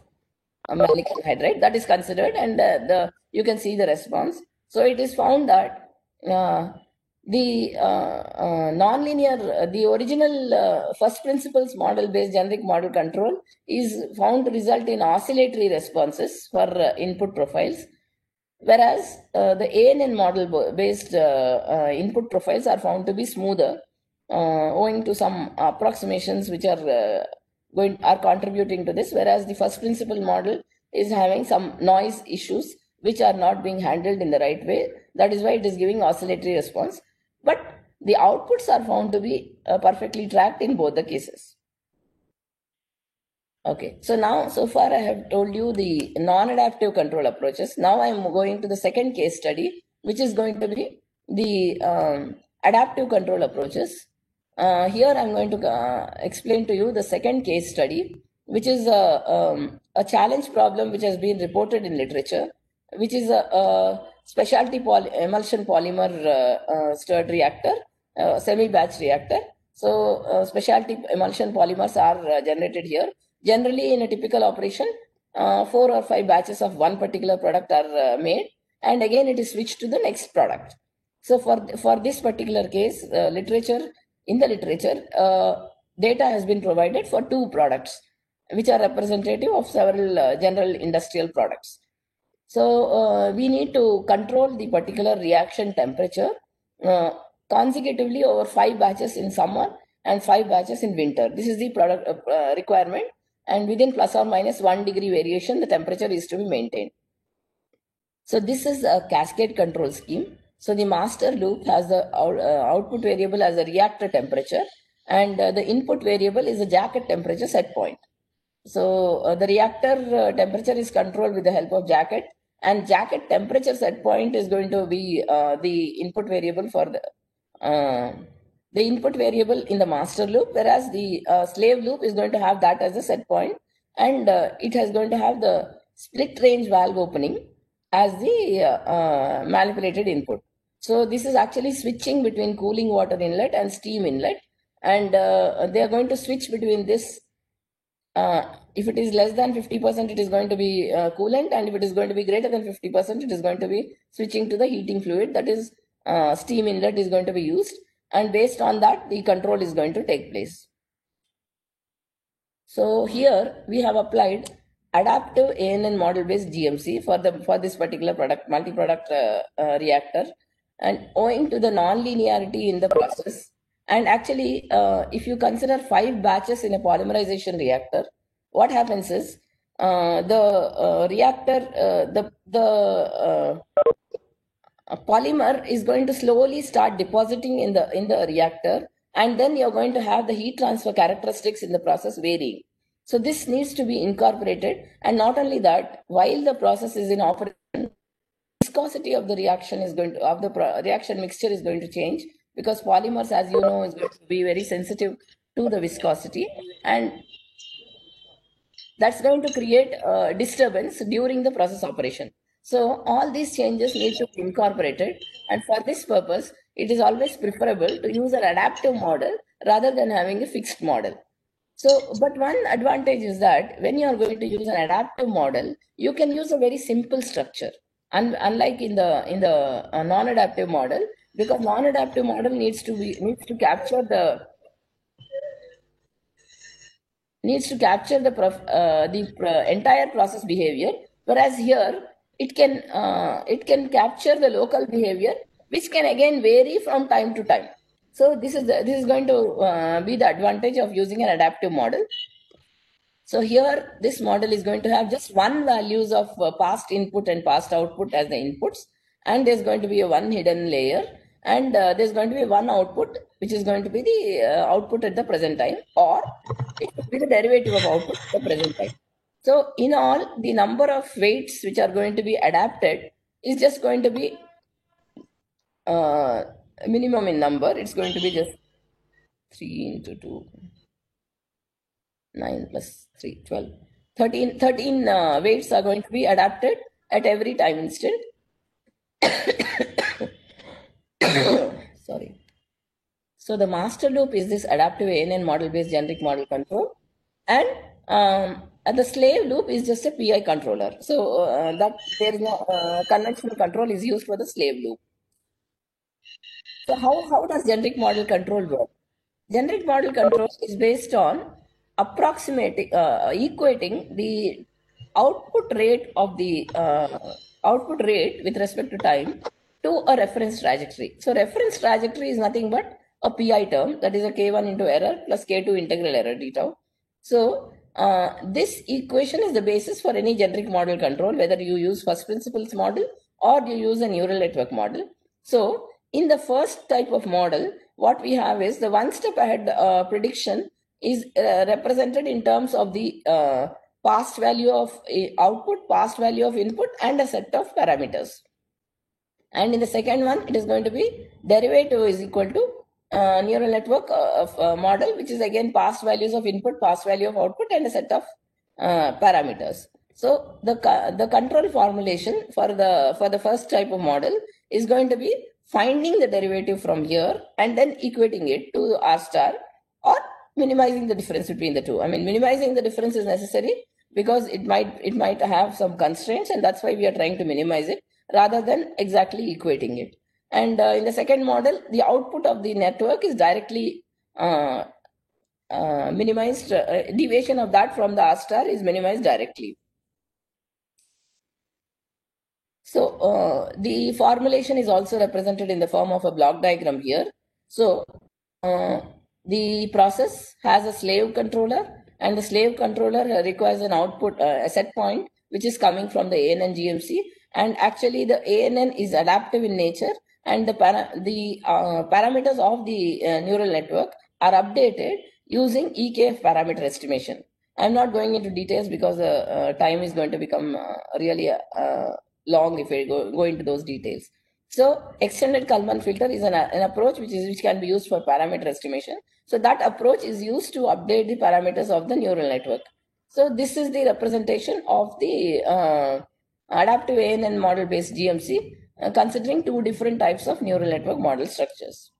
malic anhydride, that is considered, and you can see the response. So it is found that the the original first principles model-based generic model control is found to result in oscillatory responses for input profiles, whereas the ANN model-based input profiles are found to be smoother, owing to some approximations which are contributing to this, whereas the first principle model is having some noise issues which are not being handled in the right way. That is why it is giving oscillatory response. But the outputs are found to be perfectly tracked in both the cases. Okay, so now so far I have told you the non-adaptive control approaches. Now I am going to the second case study, which is going to be the adaptive control approaches. Here I'm going to explain to you the second case study, which is a challenge problem which has been reported in literature, which is a specialty emulsion polymer stirred reactor, semi-batch reactor. So specialty emulsion polymers are generated here. Generally, in a typical operation, 4 or 5 batches of one particular product are made, and again it is switched to the next product. So for this particular case, in the literature, data has been provided for 2 products, which are representative of several general industrial products. So we need to control the particular reaction temperature consecutively over 5 batches in summer and 5 batches in winter. This is the product requirement, and within plus or minus 1 degree variation, the temperature is to be maintained. So this is a cascade control scheme. So the master loop has the output variable as a reactor temperature, and the input variable is a jacket temperature set point. So the reactor temperature is controlled with the help of jacket, and jacket temperature set point is going to be the input variable for the input variable in the master loop, whereas the slave loop is going to have that as a set point, and it is going to have the split range valve opening as the manipulated input. So this is actually switching between cooling water inlet and steam inlet, and they are going to switch between this. If it is less than 50%, it is going to be coolant, and if it is going to be greater than 50%, it is going to be switching to the heating fluid, that is steam inlet is going to be used, and based on that, the control is going to take place. So here we have applied adaptive ANN model-based GMC for this particular product, multi-product reactor, and owing to the non-linearity in the process, and actually, if you consider 5 batches in a polymerization reactor, what happens is the reactor, polymer is going to slowly start depositing in the reactor, and then you're going to have the heat transfer characteristics in the process varying. So this needs to be incorporated, and not only that, while the process is in operation, viscosity of the reaction is going to reaction mixture is going to change, because polymers, as you know, is going to be very sensitive to the viscosity, and that's going to create disturbance during the process operation. So all these changes need to be incorporated, and for this purpose, it is always preferable to use an adaptive model rather than having a fixed model. So, but one advantage is that when you are going to use an adaptive model, you can use a very simple structure, unlike in the non-adaptive model, because non-adaptive model needs to capture the entire process behavior, whereas here it can capture the local behavior, which can again vary from time to time. So this is going to be the advantage of using an adaptive model. So here this model is going to have just one values of past input and past output as the inputs, and there's going to be a one hidden layer, and there's going to be one output which is going to be the output at the present time, or it could be the derivative of output at the present time. So in all, the number of weights which are going to be adapted is just going to be minimum in number. It's going to be just 3 into 2, 9 plus 3, 12. 13 weights are going to be adapted at every time instant. Sorry. So the master loop is this adaptive ANN model-based generic model control, and the slave loop is just a PI controller. So that there is no conventional control is used for the slave loop. So how does generic model control work? Generic model control is based on approximating, equating the output rate of the output rate with respect to time to a reference trajectory. So reference trajectory is nothing but a pi term, that is a k1 into error plus k2 integral error d tau. So this equation is the basis for any generic model control, whether you use first principles model or you use a neural network model. So in the first type of model, what we have is the one step ahead prediction is represented in terms of the past value of output, past value of input, and a set of parameters. And in the second one, it is going to be derivative is equal to neural network of model, which is again past values of input, past value of output, and a set of parameters. So the control formulation for the first type of model is going to be finding the derivative from here and then equating it to R star, or minimizing the difference between the two. I mean, minimizing the difference is necessary because it might have some constraints, and that's why we are trying to minimize it rather than exactly equating it. And in the second model, the output of the network is directly minimized. Deviation of that from the R star is minimized directly. So the formulation is also represented in the form of a block diagram here. So the process has a slave controller, and the slave controller requires an output, a set point, which is coming from the ANN GMC. And actually the ANN is adaptive in nature, and the parameters of the neural network are updated using EKF parameter estimation. I'm not going into details because the time is going to become really long if we go into those details. So extended Kalman filter is an approach which can be used for parameter estimation. So that approach is used to update the parameters of the neural network. So this is the representation of the adaptive ANN model based GMC, considering two different types of neural network model structures.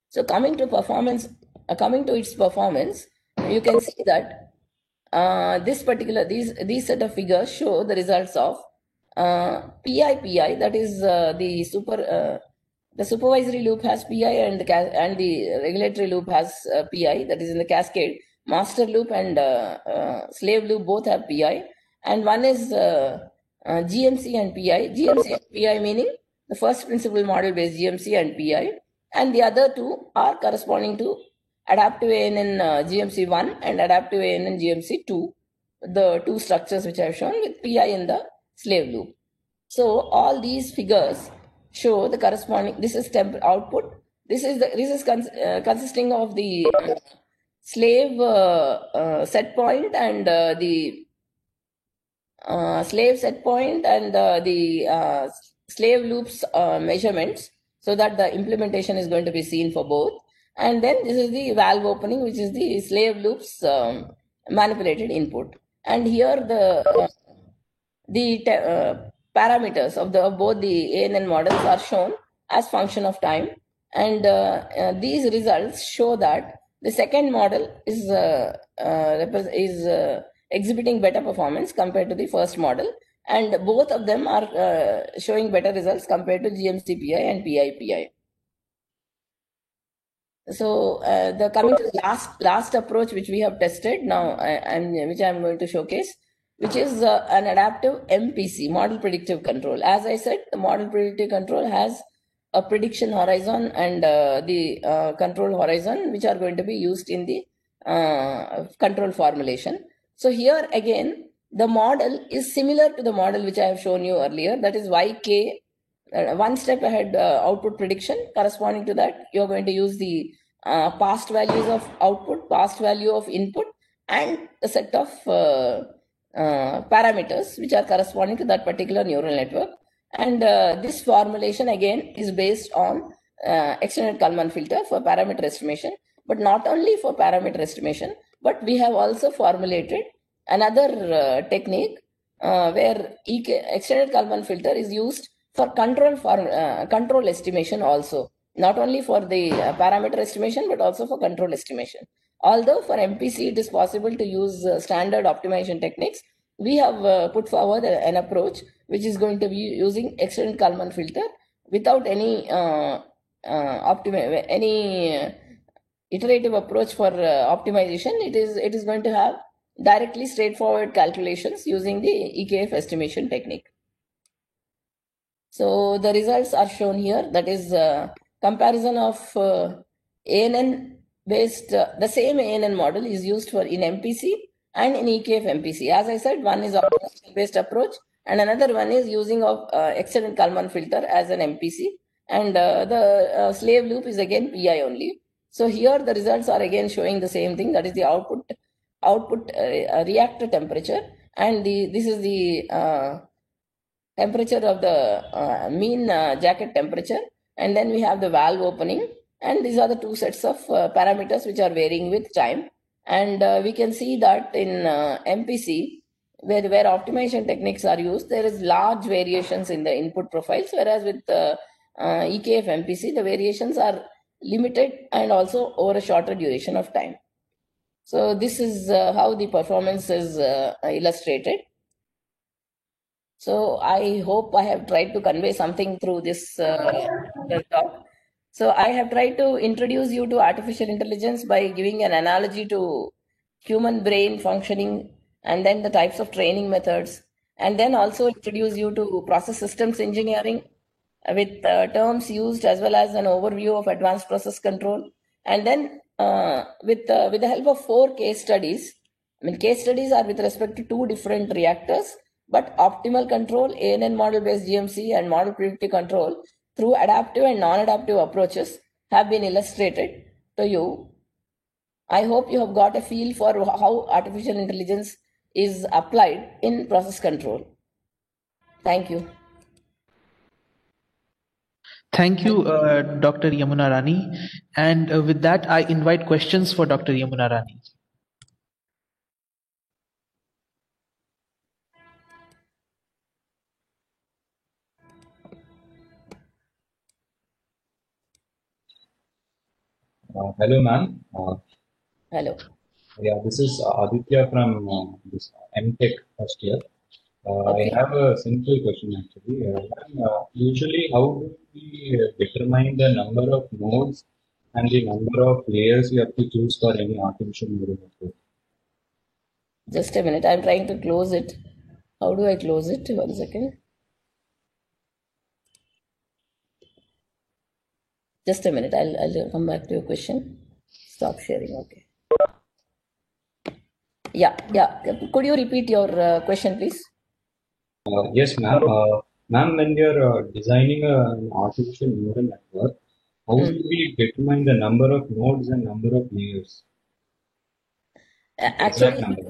So coming to its performance, you can see that these set of figures show the results of PI, that is the supervisory loop has PI, and the regulatory loop has PI, that is in the cascade. Master loop and slave loop both have PI, and one is GMC and PI. GMC and PI meaning the first principle model based GMC and PI, and the other two are corresponding to adaptive ANN GMC1 and adaptive ANN GMC2, the two structures which I have shown with PI in the slave loop. So all these figures show the corresponding. This is temp output. This is consisting of the slave set point and the slave set point and the slave loops measurements, so that the implementation is going to be seen for both. And then this is the valve opening, which is the slave loops manipulated input. And here the parameters of both the ANN models are shown as function of time. And these results show that the second model is exhibiting better performance compared to the first model, and both of them are showing better results compared to GMC PI and PI PI. So coming to the last approach which we have tested now, and which I am going to showcase, which is an adaptive MPC, model predictive control. As I said, the model predictive control has a prediction horizon and the control horizon, which are going to be used in the control formulation. So here again, the model is similar to the model which I have shown you earlier, that is YK, one step ahead output prediction. Corresponding to that, you are going to use the past values of output, past value of input, and a set of parameters which are corresponding to that particular neural network. And this formulation again is based on extended Kalman filter for parameter estimation. But not only for parameter estimation, but we have also formulated another technique where extended Kalman filter is used for control estimation also. Not only for the parameter estimation, but also for control estimation. Although for MPC it is possible to use standard optimization techniques, we have put forward an approach which is going to be using extended Kalman filter without any iterative approach for optimization, it is going to have directly straightforward calculations using the EKF estimation technique. So the results are shown here. That is comparison of ANN based, the same ANN model is used for in MPC and in EKF MPC. As I said, one is optimization based approach and another one is using of extended Kalman filter as an MPC, and the slave loop is again PI only. So here the results are again showing the same thing, that is the output reactor temperature, and this is the temperature of the mean jacket temperature, and then we have the valve opening, and these are the two sets of parameters which are varying with time. And we can see that in MPC, where optimization techniques are used, there is large variations in the input profiles, whereas with EKF MPC, the variations are limited and also over a shorter duration of time. So this is how the performance is illustrated. So I hope I have tried to convey something through this talk. So I have tried to introduce you to artificial intelligence by giving an analogy to human brain functioning, and then the types of training methods, and then also introduce you to process systems engineering with terms used, as well as an overview of advanced process control. And then with the help of 4 case studies, I mean, case studies are with respect to 2 different reactors, but optimal control, ANN model based GMC, and model predictive control through adaptive and non-adaptive approaches have been illustrated to you. I hope you have got a feel for how artificial intelligence is applied in process control. Thank you. Thank you, Dr. Yamuna Rani. And with that, I invite questions for Dr. Yamuna Rani. Hello, ma'am. Hello. Yeah, this is Aditya from this MTech first year. Okay. I have a simple question actually. Usually, how do we determine the number of nodes and the number of layers we have to choose for any artificial neural network? Just a minute. I'm trying to close it. How do I close it? 1 second. Just a minute. I'll come back to your question. Stop sharing. Okay. Yeah. Could you repeat your question, please? Yes, ma'am. Ma'am, when you're designing an artificial neural network, how do we determine the number of nodes and number of layers? Exact Actually, number.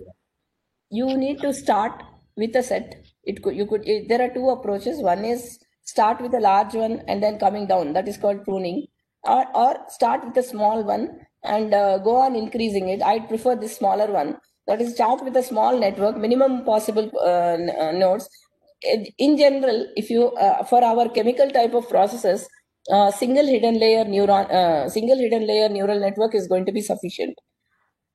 you need to start with a set. There are 2 approaches. One is start with a large one and then coming down. That is called pruning. Or start with a small one and go on increasing it. I'd prefer this smaller one. That is, start with a small network, minimum possible nodes. In general, if you for our chemical type of processes, single hidden layer neural network is going to be sufficient.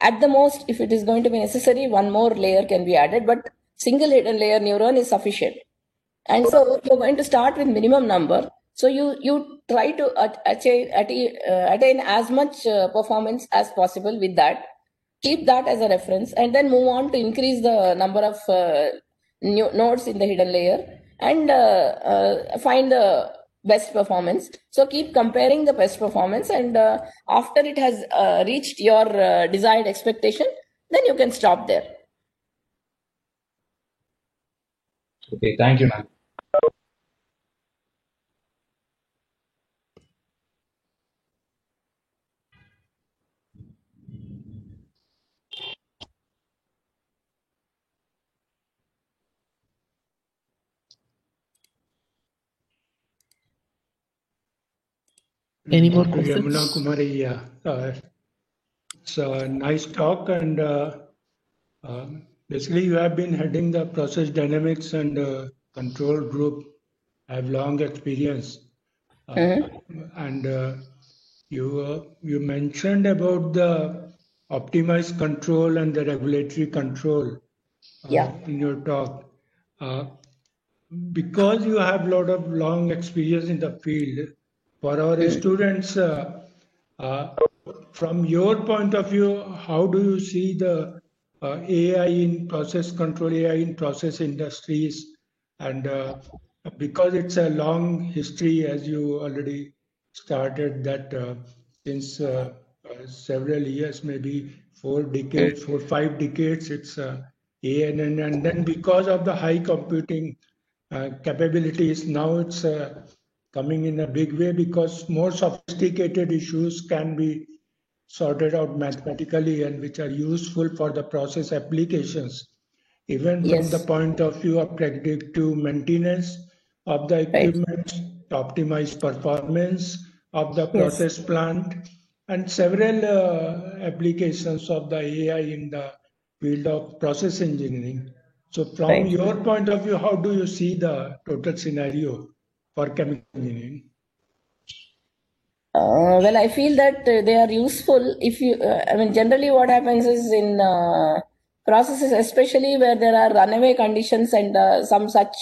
At the most, if it is going to be necessary, 1 more layer can be added, but single hidden layer neuron is sufficient. And so you're going to start with minimum number. So you try to attain as much performance as possible with that. Keep that as a reference, and then move on to increase the number of nodes in the hidden layer, and find the best performance. So keep comparing the best performance, and after it has reached your desired expectation, then you can stop there. Okay, thank you, ma'am. Any more Dr. questions? Yamuna Kumari, yeah. It's a nice talk, and basically you have been heading the process dynamics and control group. I have long experience, and you mentioned about the optimized control and the regulatory control in your talk. Because you have a lot of long experience in the field, For our students, from your point of view, how do you see the AI in process control, AI in process industries? And because it's a long history, as you already started, that since several years, maybe 4 decades, 5 decades, it's AI. And then because of the high computing capabilities, now it's coming in a big way because more sophisticated issues can be sorted out mathematically and which are useful for the process applications, even from the Yes, point of view of predictive maintenance of the right. equipment, to optimize performance of the Yes, process plant, and several applications of the AI in the field of process engineering. So, from right. your point of view, how do you see the total scenario for chemical engineering? Well, I feel that they are useful if you, I mean, generally what happens is in processes, especially where there are runaway conditions and some such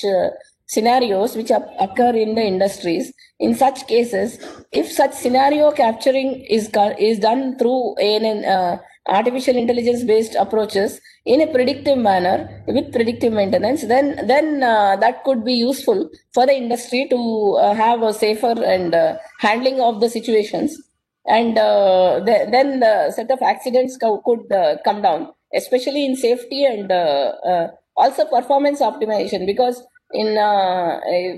scenarios which occur in the industries. In such cases, if such scenario capturing is done through an artificial intelligence based approaches in a predictive manner with predictive maintenance, then that could be useful for the industry to have a safer and handling of the situations, and then the set of accidents could come down, especially in safety and also performance optimization, because in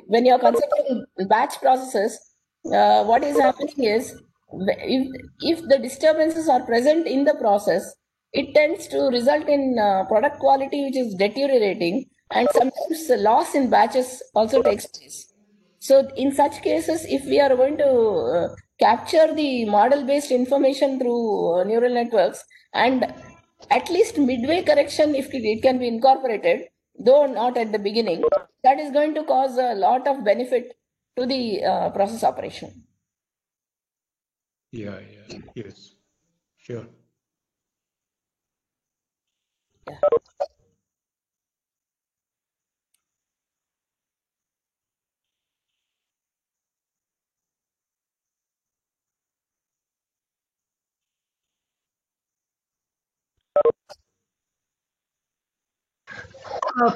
when you're considering batch processes, what is happening is if the disturbances are present in the process, it tends to result in product quality which is deteriorating, and sometimes the loss in batches also takes place. So, in such cases, if we are going to capture the model based information through neural networks, and at least midway correction, if it can be incorporated, though not at the beginning, that is going to cause a lot of benefit to the process operation. Yeah, yeah, yes, sure.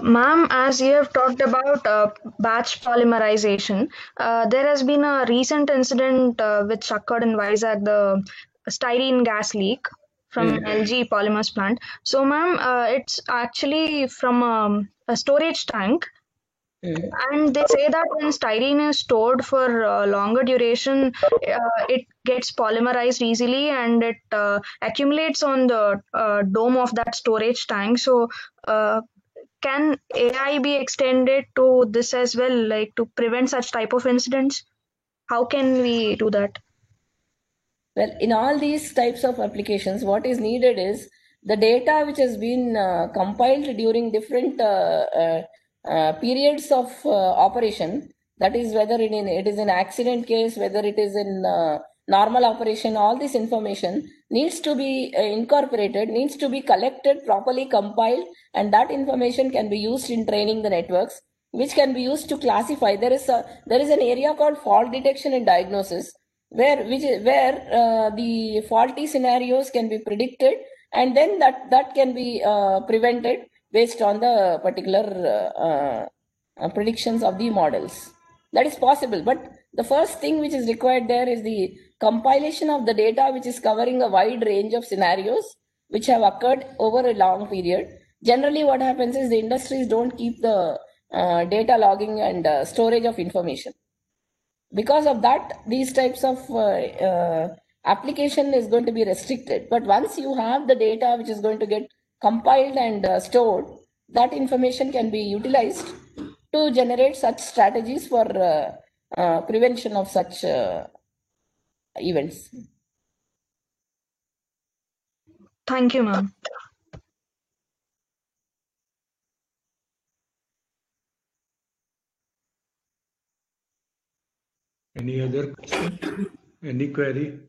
Ma'am, as you have talked about batch polymerization, there has been a recent incident which occurred in Vizag, the styrene gas leak from LG Polymers plant. So, ma'am, it's actually from a storage tank, and they say that when styrene is stored for longer duration, it gets polymerized easily and it accumulates on the dome of that storage tank. So, can AI be extended to this as well, like to prevent such type of incidents? How can we do that? Well, in all these types of applications, what is needed is the data which has been compiled during different periods of operation. That is, whether it is an accident case, whether it is in normal operation, all this information needs to be incorporated, needs to be collected, properly compiled, and that information can be used in training the networks, which can be used to classify. There is an area called fault detection and diagnosis, where the faulty scenarios can be predicted, and then that can be prevented based on the particular predictions of the models. That is possible, but the first thing which is required there is the compilation of the data which is covering a wide range of scenarios which have occurred over a long period. Generally what happens is the industries don't keep the data logging and storage of information. Because of that, these types of application is going to be restricted. But once you have the data which is going to get compiled and stored, that information can be utilized to generate such strategies for prevention of such events. Thank you, ma'am. Any other question? Any query?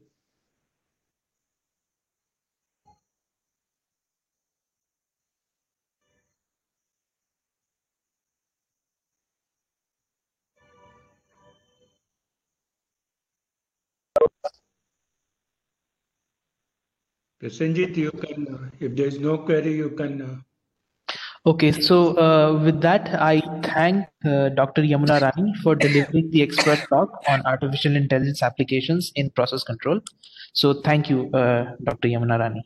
Sanjit, you can, if there is no query, you can. Okay, so with that, I thank Dr. Yamuna Rani for delivering the expert talk on artificial intelligence applications in process control. So thank you, Dr. Yamuna Rani.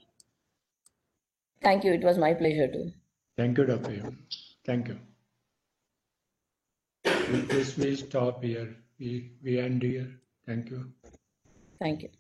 Thank you. It was my pleasure too. Thank you, Dr. Yam. Thank you. With this, we stop here. We end here. Thank you. Thank you.